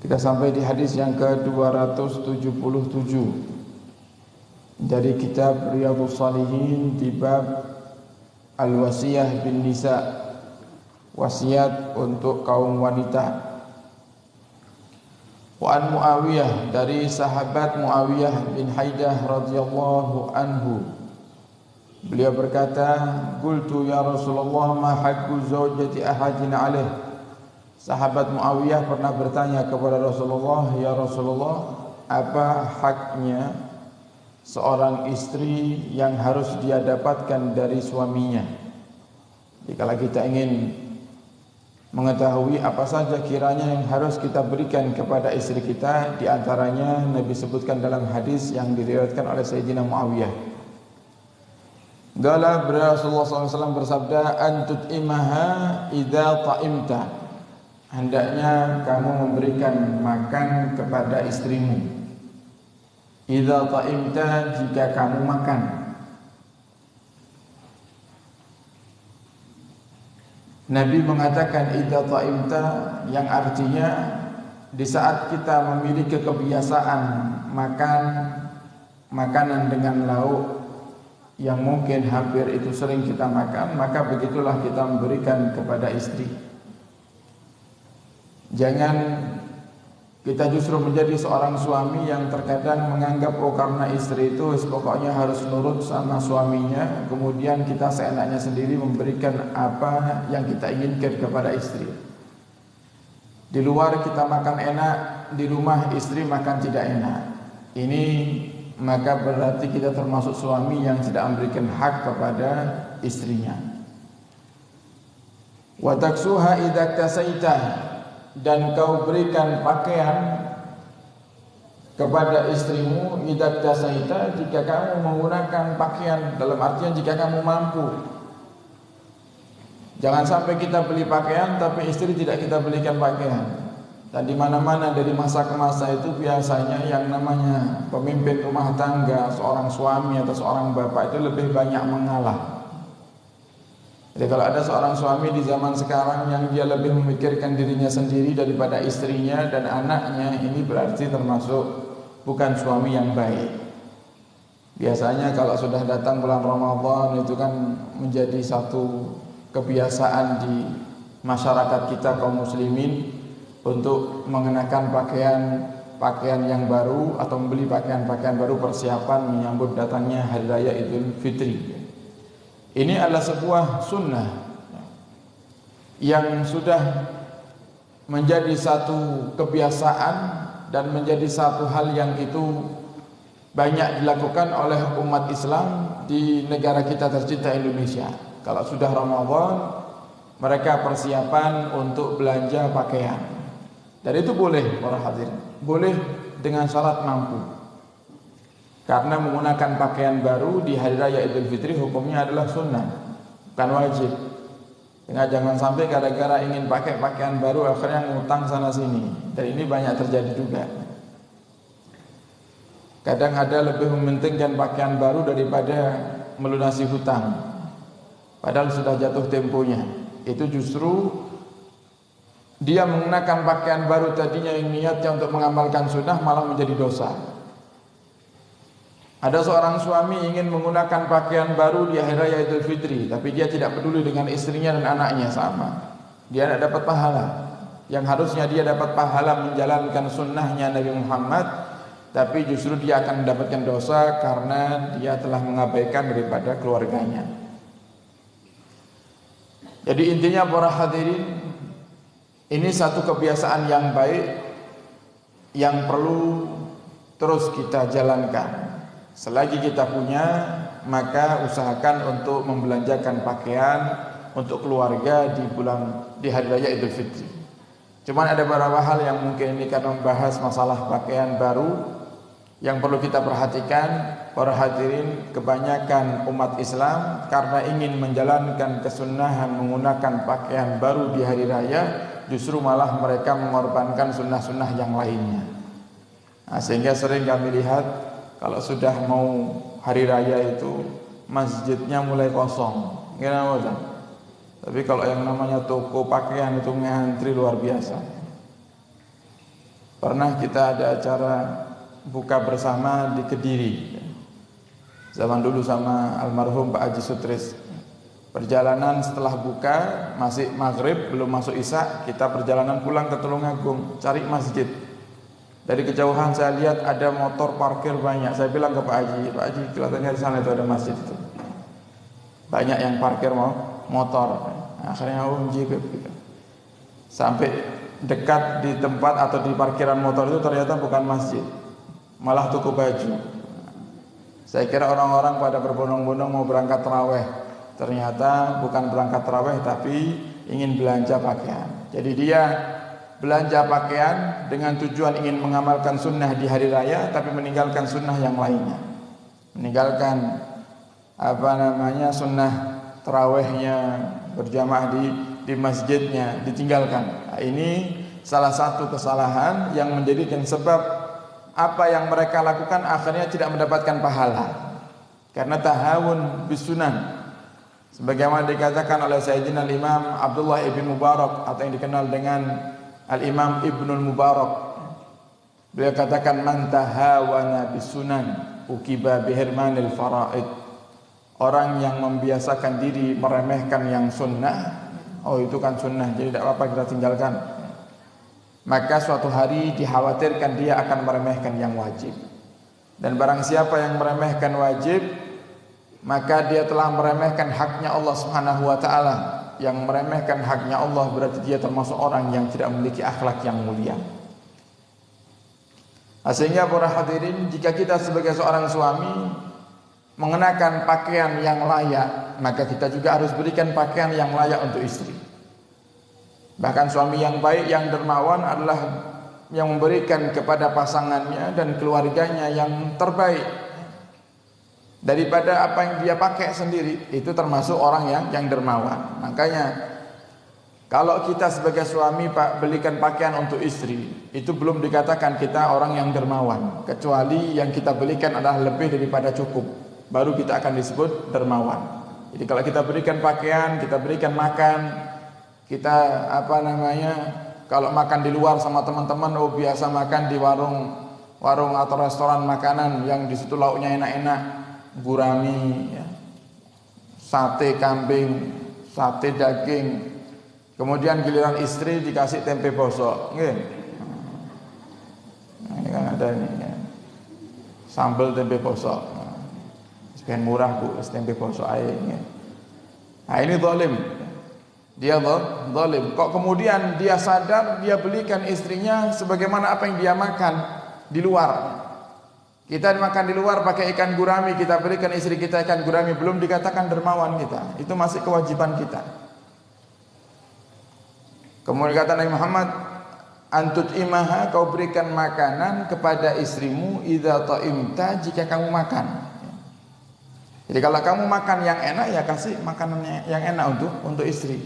Kita sampai di hadis yang ke-277 dari kitab Riyadhus Shalihin di bab Al-Wasiyah bin Nisa, wasiat untuk kaum wanita. Wa an Muawiyah, dari sahabat Muawiyah bin Haidah radhiyallahu anhu, beliau berkata, qultu ya Rasulullah ma haqqu zawjati ahadin alaih. Sahabat Muawiyah pernah bertanya kepada Rasulullah, ya Rasulullah, apa haknya seorang istri yang harus dia dapatkan dari suaminya? Jika kita ingin mengetahui apa saja kiranya yang harus kita berikan kepada istri kita, di antaranya Nabi sebutkan dalam hadis yang diriwayatkan oleh Sayyidina Muawiyah. Qala Rasulullah SAW bersabda, antut imaha idza ta'imta. Hendaknya kamu memberikan makan kepada istrimu. Idza ta'imta, jika kamu makan. Nabi mengatakan idza ta'imta, yang artinya di saat kita memiliki kebiasaan makan makanan dengan lauk yang mungkin hampir itu sering kita makan, maka begitulah kita memberikan kepada istri. Jangan kita justru menjadi seorang suami yang terkadang menganggap karena istri itu pokoknya harus nurut sama suaminya, kemudian kita seenaknya sendiri memberikan apa yang kita inginkan kepada istri. Di luar kita makan enak, di rumah istri makan tidak enak. Ini maka berarti kita termasuk suami yang tidak memberikan hak kepada istrinya. Wa taksuha idza tasaita, dan kau berikan pakaian kepada istrimu idza tasaita, jika kamu menggunakan pakaian, dalam artian jika kamu mampu. Jangan sampai kita beli pakaian tapi istri tidak kita belikan pakaian. Dan di mana-mana dari masa ke masa itu biasanya yang namanya pemimpin rumah tangga, seorang suami atau seorang bapak itu lebih banyak mengalah. Jadi kalau ada seorang suami di zaman sekarang yang dia lebih memikirkan dirinya sendiri daripada istrinya dan anaknya, ini berarti termasuk bukan suami yang baik. Biasanya kalau sudah datang bulan Ramadan itu kan menjadi satu kebiasaan di masyarakat kita kaum muslimin untuk mengenakan pakaian yang baru atau membeli pakaian baru persiapan menyambut datangnya Hari Raya Idul Fitri. Ini adalah sebuah sunnah yang sudah menjadi satu kebiasaan dan menjadi satu hal yang itu banyak dilakukan oleh umat Islam di negara kita tercinta Indonesia. Kalau sudah Ramadan, mereka persiapan untuk belanja pakaian. Dan itu boleh para hadirin, boleh dengan syarat mampu. Karena menggunakan pakaian baru di Hari Raya Idul Fitri hukumnya adalah sunnah, bukan wajib. Jangan sampai gara-gara ingin pakai pakaian baru akhirnya ngutang sana sini. Dan ini banyak terjadi juga. Kadang ada lebih mementingkan pakaian baru daripada melunasi hutang, padahal sudah jatuh temponya. Itu justru dia mengenakan pakaian baru tadinya yang niatnya untuk mengamalkan sunnah malah menjadi dosa. Ada seorang suami ingin menggunakan pakaian baru di Hari Raya Idul Fitri, tapi dia tidak peduli dengan istrinya dan anaknya, sama. Dia tidak dapat pahala. Yang harusnya dia dapat pahala menjalankan sunnahnya Nabi Muhammad, tapi justru dia akan mendapatkan dosa karena dia telah mengabaikan daripada keluarganya. Jadi intinya para hadirin, ini satu kebiasaan yang baik yang perlu terus kita jalankan. Selagi kita punya, maka usahakan untuk membelanjakan pakaian untuk keluarga di Hari Raya Idul Fitri. Cuman ada beberapa hal yang mungkin ini karena membahas masalah pakaian baru yang perlu kita perhatikan. Para hadirin, kebanyakan umat Islam karena ingin menjalankan kesunahan menggunakan pakaian baru di Hari Raya, justru malah mereka mengorbankan sunnah-sunnah yang lainnya. Nah, sehingga sering kami lihat kalau sudah mau Hari Raya itu masjidnya mulai kosong, tapi kalau yang namanya toko pakaian itu ngantri luar biasa. Pernah kita ada acara buka bersama di Kediri. Zaman dulu sama almarhum Pak Haji Sutris. Perjalanan setelah buka masih maghrib, belum masuk isya, kita perjalanan pulang ke Tulungagung cari masjid. Dari kejauhan saya lihat ada motor parkir banyak. Saya bilang ke Pak Haji, kelihatannya di sana itu ada masjid itu. Banyak yang parkir motor. Akhirnya gitu. Sampai dekat di tempat atau di parkiran motor itu ternyata bukan masjid, malah toko baju. Saya kira orang-orang pada berbondong-bondong mau berangkat tarawih, ternyata bukan berangkat tarawih tapi ingin belanja pakaian. Jadi dia belanja pakaian dengan tujuan ingin mengamalkan sunnah di hari raya, tapi meninggalkan sunnah yang lainnya, meninggalkan sunnah tarawihnya berjamaah di masjidnya ditinggalkan. Nah, ini salah satu kesalahan yang menjadikan sebab apa yang mereka lakukan akhirnya tidak mendapatkan pahala karena tahawun bisunan. Sebagaimana dikatakan oleh Sayyidina Imam Abdullah ibn Mubarak atau yang dikenal dengan Al-Imam Ibnul Mubarak, beliau katakan man tahawana bisunan ukiba bihirmanil faraid. Orang yang membiasakan diri meremehkan yang sunnah, oh itu kan sunnah jadi tidak apa-apa kita tinggalkan, maka suatu hari dikhawatirkan dia akan meremehkan yang wajib. Dan barang siapa yang meremehkan wajib, maka dia telah meremehkan haknya Allah Subhanahu wa taala. Yang meremehkan haknya Allah berarti dia termasuk orang yang tidak memiliki akhlak yang mulia. Sehingga para hadirin, jika kita sebagai seorang suami mengenakan pakaian yang layak, maka kita juga harus berikan pakaian yang layak untuk istri. Bahkan suami yang baik, yang dermawan adalah yang memberikan kepada pasangannya dan keluarganya yang terbaik daripada apa yang dia pakai sendiri. Itu termasuk orang yang dermawan. Makanya kalau kita sebagai suami belikan pakaian untuk istri, itu belum dikatakan kita orang yang dermawan, kecuali yang kita belikan adalah lebih daripada cukup, baru kita akan disebut dermawan. Jadi kalau kita berikan pakaian, kita berikan makan, kita kalau makan di luar sama teman-teman, biasa makan di warung atau restoran makanan yang di situ lauknya enak-enak, gurami, ya, sate kambing, sate daging. Kemudian giliran istri dikasih tempe bosok, nah, ini kan ada ini, ya. Sambal tempe bosok, sekian murah bu, tempe bosok air. Ya. Nah ini zalim, dia zalim. Kok kemudian dia sadar dia belikan istrinya sebagaimana apa yang dia makan di luar. Kita makan di luar pakai ikan gurami, kita berikan istri kita ikan gurami, belum dikatakan dermawan kita. Itu masih kewajiban kita. Kemudian kata Nabi Muhammad, antut imaha, kau berikan makanan kepada istrimu idza ta'imta, jika kamu makan. Jadi kalau kamu makan yang enak, ya kasih makanan yang enak untuk istri.